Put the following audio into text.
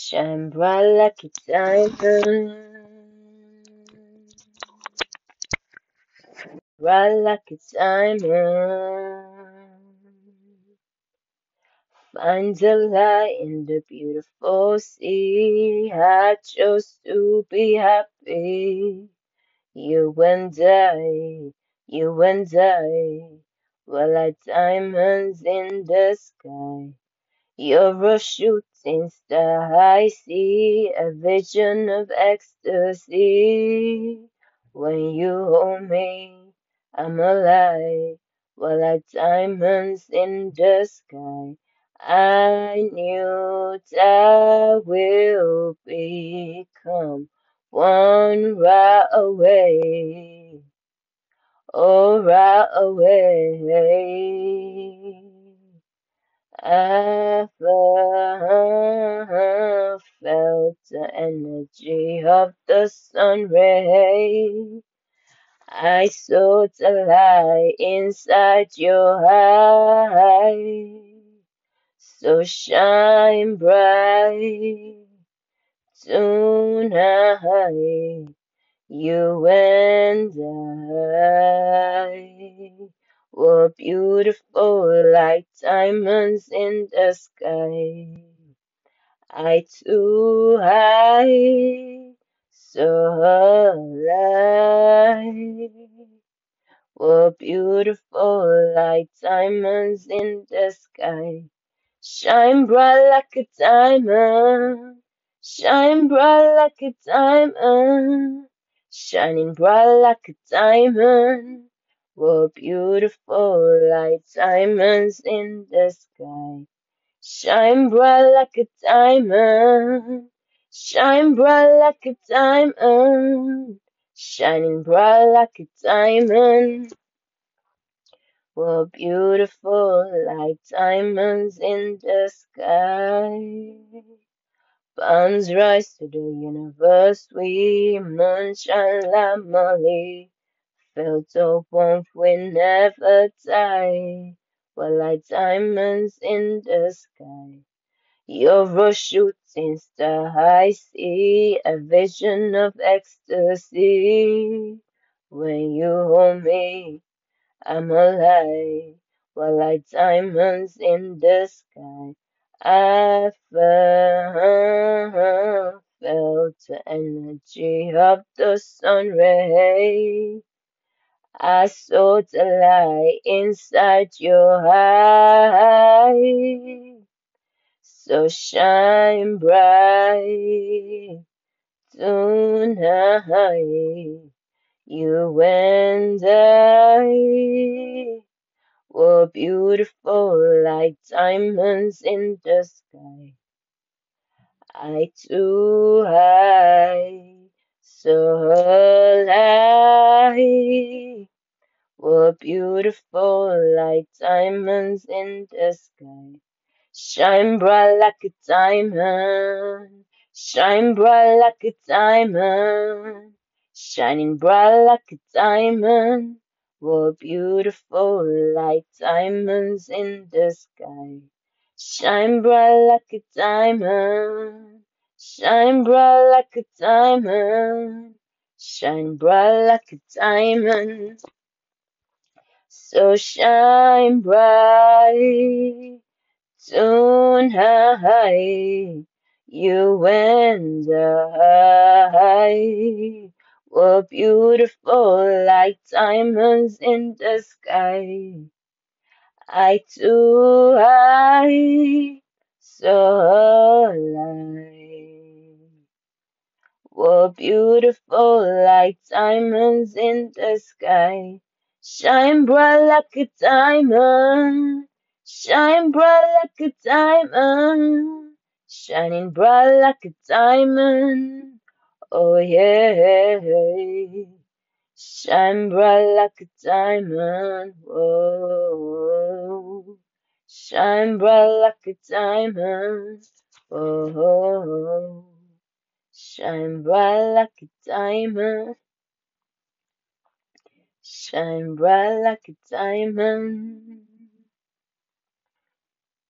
Shine bright like a diamond, bright like a diamond. Find the light in the beautiful sea. I chose to be happy. You and I, you and I, were like diamonds in the sky. You're a shooting star, I see a vision of ecstasy. When you hold me, I'm alive, we're like diamonds in the sky. I knew that we'll become one right away, oh right away. Ever felt the energy of the sun ray. I saw the light inside your eyes. So shine bright tonight, you and I were beautiful like diamonds in the sky. I too high, so alive, were beautiful like diamonds in the sky. Shine bright like a diamond, shine bright like a diamond, shining bright like a diamond. We're beautiful like diamonds in the sky. Shine bright like a diamond, shine bright like a diamond, shining bright like a diamond. We're beautiful like diamonds in the sky. Suns rise to the universe, we moonshine like Molly. Felt the warmth we never die. We're like diamonds in the sky. You're a shooting star, I see a vision of ecstasy. When you hold me, I'm alive, we're like diamonds in the sky. I felt the energy of the sun ray. I saw the light inside your eyes. So shine bright tonight, you and I were beautiful like diamonds in the sky. I too high, so alive, were beautiful like diamonds in the sky. Shine bright like a diamond, shine bright like a diamond, shining bright like a diamond. We're beautiful like diamonds in the sky. Shine bright like a diamond, shine bright like a diamond, shine bright like a diamond. So shine bright tonight, you and I were beautiful like diamonds in the sky. I too high, so alive, were beautiful like diamonds in the sky. Shine bright like a diamond, shine bright like a diamond, shining bright like a diamond. Oh yeah, shine bright like a diamond. Whoa, shine bright like a diamond. Oh. Shine bright like a diamond, shine bright like a diamond.